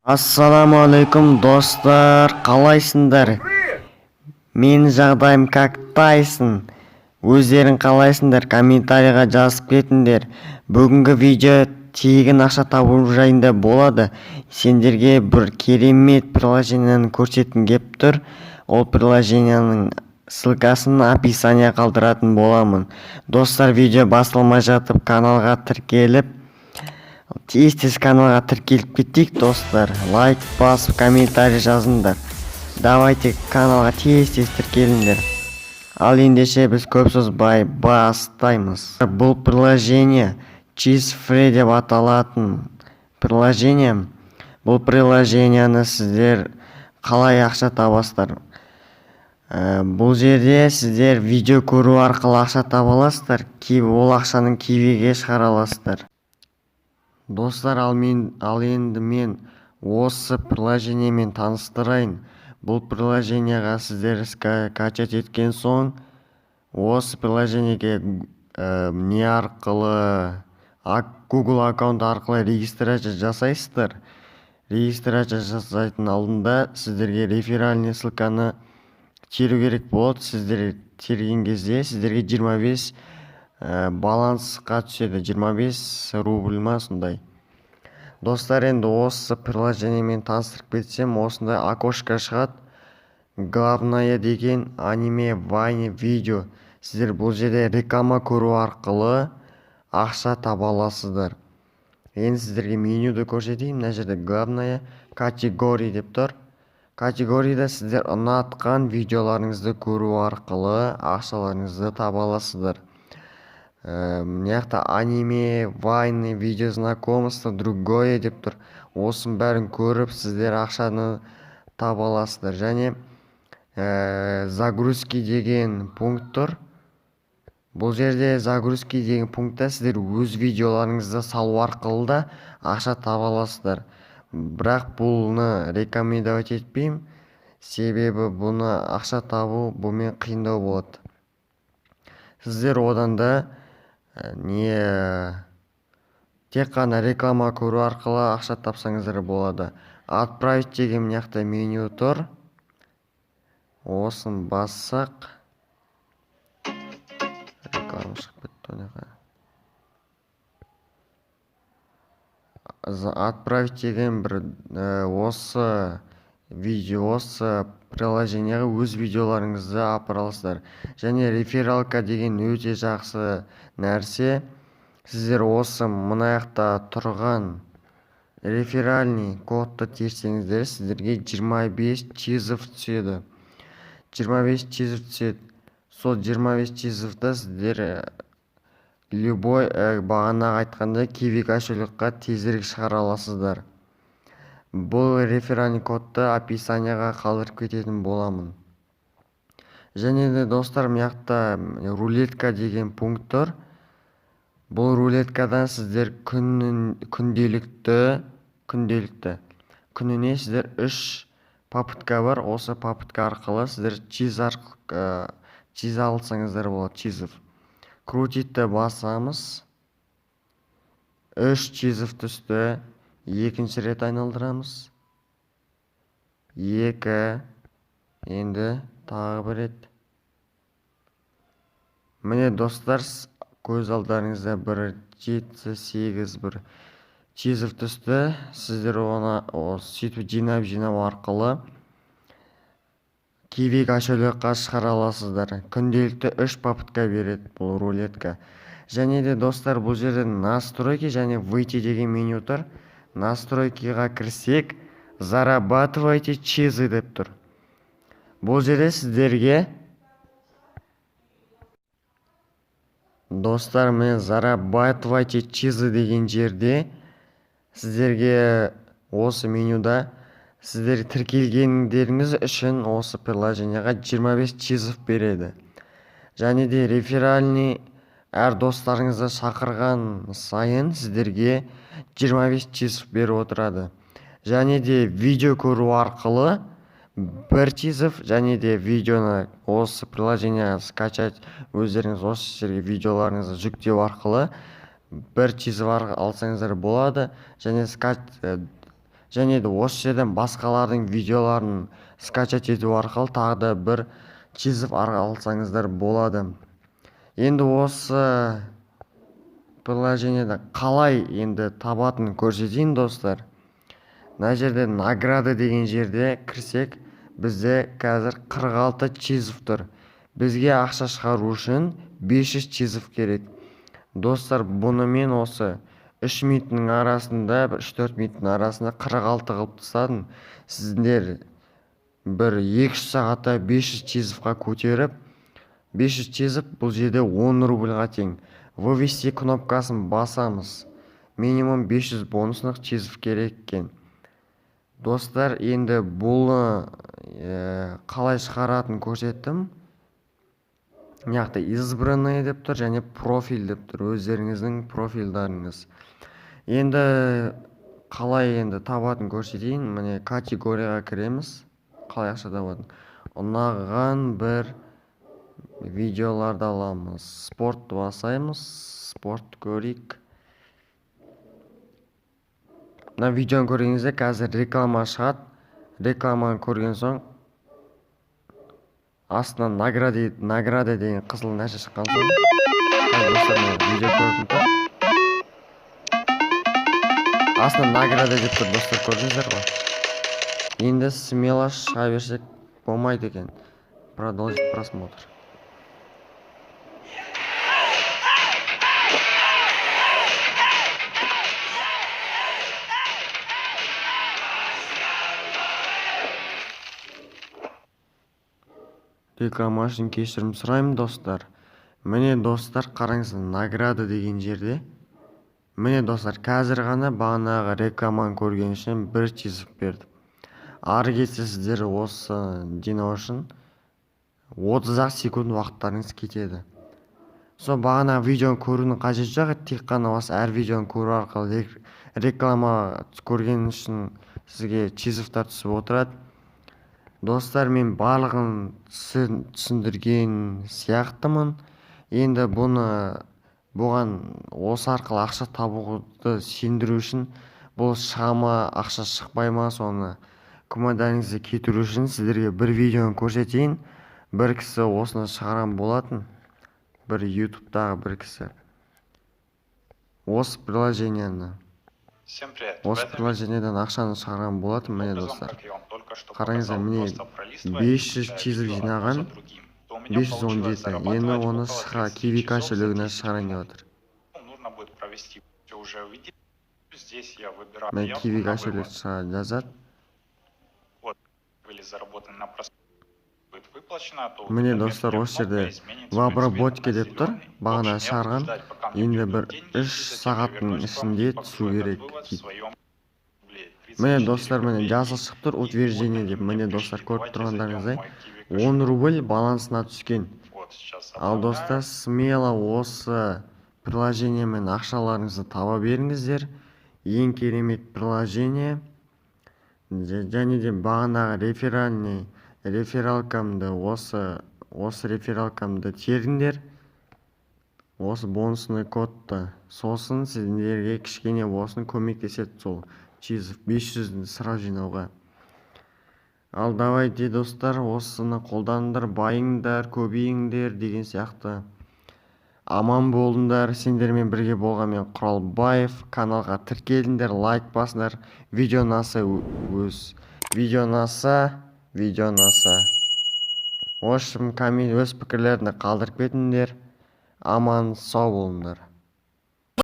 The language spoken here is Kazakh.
Ассаламуалейкум достар, қалайсыңдар? Мен жағдайым кактайсын. Өздерің қалайсыңдар? Комментарийға жазып кетіңдер. Бүгінгі видео тегін ақша табу жайында болады. Сендерге бір керемет приложениені көрсеткім кеп тұр. Ол приложенияның ссылкасын описание қалдыратын боламын. Достар, видео басылмай жатып каналға тіркеліп, тез каналға тіркеліп кетейік достар. Лайк басып, комментарий жазыңдар. Давайте каналға тез тіркеліңдер. Ал ендеше біз көп созбай бастаймыз. Бұл приложение CheeseFree деп аталатын приложение. Бұл приложенияны сіздер қалай ақша табасыздар? Бұл жерде сіздер видео көру арқылы ақша таба аласыздар. Ол ақшаның кивиге шығара аласыздар. Достар, ал енді мен осы приложениемен таныстырайын. Бұл приложенияға сіздер скачать еткен соң, осы приложениеге не арқылы, Google аккаунт арқылы регистрация жасайсыздар. Регистрация жасайтын алдында сіздерге реферальный ссылканы теру керек болады. Сіздер терген кезде сіздерге 25 балансқа түседі, 25 рубль ма сондай. Достар, енді осы приложениемен таныстырып кетсем, осындай окошко шығады. Главное деген аниме, вайне, видео. Сіздер бұл жерде реклама көру арқылы ақша таба аласыздар. Енді сіздерге менюді көрсетейін. Мына жерде главное категория деп тұр. Категорияда сіздер ұнатқан видеоларыңызды көру арқылы ақшаларыңызды таба аласыздар. Мыняқта аниме, вайны, видео знакомство, другое деп тұр. Осының бәрін көріп, сіздер ақшаны таба аласыздар. Және загрузки деген пункт тұр. Бұл жерде загрузки деген пунктта сіздер өз видеоларыңызды салу арқылы да ақша таба аласыздар. Бірақ бұны рекомендовать етпеймін, себебі бұны ақша табу бұмен қиындау болады. Сіздер одан да тек қана реклама көру арқылы ақша тапсаңыздар болады. Отправить деген мыняқта меню тұр. Осын бассақ, реклама шығып кетті. Отправить деген бір осы видео, осы приложенияға өз видеоларыңызды апара аласыздар. Және рефералка деген өте жақсы нәрсе. Сіздер осы мынаяқта тұрған реферальный кодты терсеңіздер, сіздерге 25 чизов түседі. 25 чизов түседі. Сол 25 чизовда сіздер любой бағанағы айтқанда киви кошелекқа тезірек шығара аласыздар. Бұл реферальный кодты описанияға қалдырып кететін боламын. Және де достар, мыяқта рулетка деген пункт тұр. Бұл рулеткадан сіздер күнделікті күніне сіздер 3 попытка бар. Осы попытка арқылы сіздер чиз алсаңыздар болады, чизов. Крутитті басамыз. 3 чизов түсті. Екінші рет айналдырамыз. 2. Енді тағы бір рет. Міне достар, көз алдарыңызда 1, 7, 8 бір чизов түсті. Сіздер оны сөйтіп жинап арқылы киви кошелекқа шығара аласыздар. Күнделікті 3 попытка береді бұл рулетка. Және де достар, бұл жерде настройки және выйти деген меню тұр. Настройкиға кірсек, зарабатывайте чизы деп тұр. Бұл жерде сіздерге достар, мен зарабатывайте чизы деген жерде сіздерге осы менюда сіздер тіркелгендеріңіз үшін осы приложенияға 25 чизов береді. Және де реферальный әр достарыңызды шақырған сайын сіздерге 25 чизов беріп отырады. Және де видео көру арқылы 1 чизов, және де видеоны осы приложение скачать, өздеріңіз осы жерге видеоларыңызды жүктеу арқылы 1 чизов алсаңыздар болады. Және және де осы жерден басқалардың видеоларын скачать ету арқылы тағы да бір чизов алсаңыздар болады. Енді осы приложениеде қалай енді табатынын көрсетейін достар. Мына жерде награда деген жерде кірсек, бізде қазір 46 чизов тұр. Бізге ақша шығару үшін 500 чизов керек. Достар, бұны мен осы 3 минуттың арасында, 3-4 минуттың арасында 46 қылып тастадым. Сіздер бір 2 сағатта 500 чизовқа көтеріп, 500 чизов бұл жерде 10 рубльға тең. Вывести кнопкасын басамыз. Минимум 500 бонуслық чизов керек екен. Достар, енді бұл қалай шығаратын көрсеттім. Яқты избранный деп тұр, және профиль деп тұр, өздеріңіздің профильдарыңыз. Енді қалай енді табатын көрсетейін. Міне категорияға кіреміз. Қалай ақша табатын. Ұнаған бір видеоларды аламыз. Спорт басаймыз. Спорт көрейік. Мына видеоны көргеніңізде қазір реклама шығады. Рекламаны көрген соң астынан награда деген қызыл нәрсе шыққан соң видео көрдім. Астынан награда деп тұр, достар, көрдіңіздер ғой. Енді смело шыға берсек болмайды екен. Продолжить просмотр. Реклама үшін кешірім сұраймын, достар. Міне, достар, қараңыздар, награда деген жерде. Міне, достар, қазір ғана бағанағы рекламаны көрген үшін 1 чизов берді. Ары кетсе сіздер осы жинау үшін 30 секунд уақыттарыңыз кетеді. Сол бағанағы видеоны көрудің қажеті жоқ, тек қана осы әр видеоны көру арқылы реклама көрген үшін сізге чизовтар түсіп отырады. Достар, мен барлығын түсіндірген сияқтымын. Енді бұған осы арқылы ақша табуды сендіру үшін, бұл шығама ақша шықпай ма, соны күмәндарыңызды кетіру үшін сіздерге бір видеоны көрсетейін. Бір кісі осыны шығарған болатын. Бір ютубтағы бір кісі. Осы приложениені. Осы приложениеден ақшаны шығарған болатын, міне, достар. Қараңыздар, міне 500 чизов жинаған, 517. Енді оны киви кошелегіне шығарайын деп отыр. Мен киви кошелек жазады. Міне, достар, осы жерде в обработке деп тұр, бағана шығарған. Енді бір 3 сағаттың ішінде түсу керек. Міне, достар, міне жазылып шығып тұр, утверждение деп. Міне, достар, көріп тұрғандарыңыздай 10 рубль балансына түскен. Ал, достар, смело осы приложениемен ақшаларыңызды таба беріңіздер. Ең керемет приложение. Және де бағанағы рефералкамды, осы рефералкамды теріңдер. Осы бонусный кодты. Сосын сіздерге кішкене болсын көмектеседі сол чизов 500-ді сразу жинауға. Ал давайте, достар, осыны қолданыңдар, байыңдар, көбейіңдер деген сияқты. Аман болыңдар. Сендермен бірге болған мен Құралбаев. Каналға тіркеліңдер, лайк басыңдар. Видео ұнаса өз пікірлерді қалдырып кетіңдер. Аман сау болыңдар.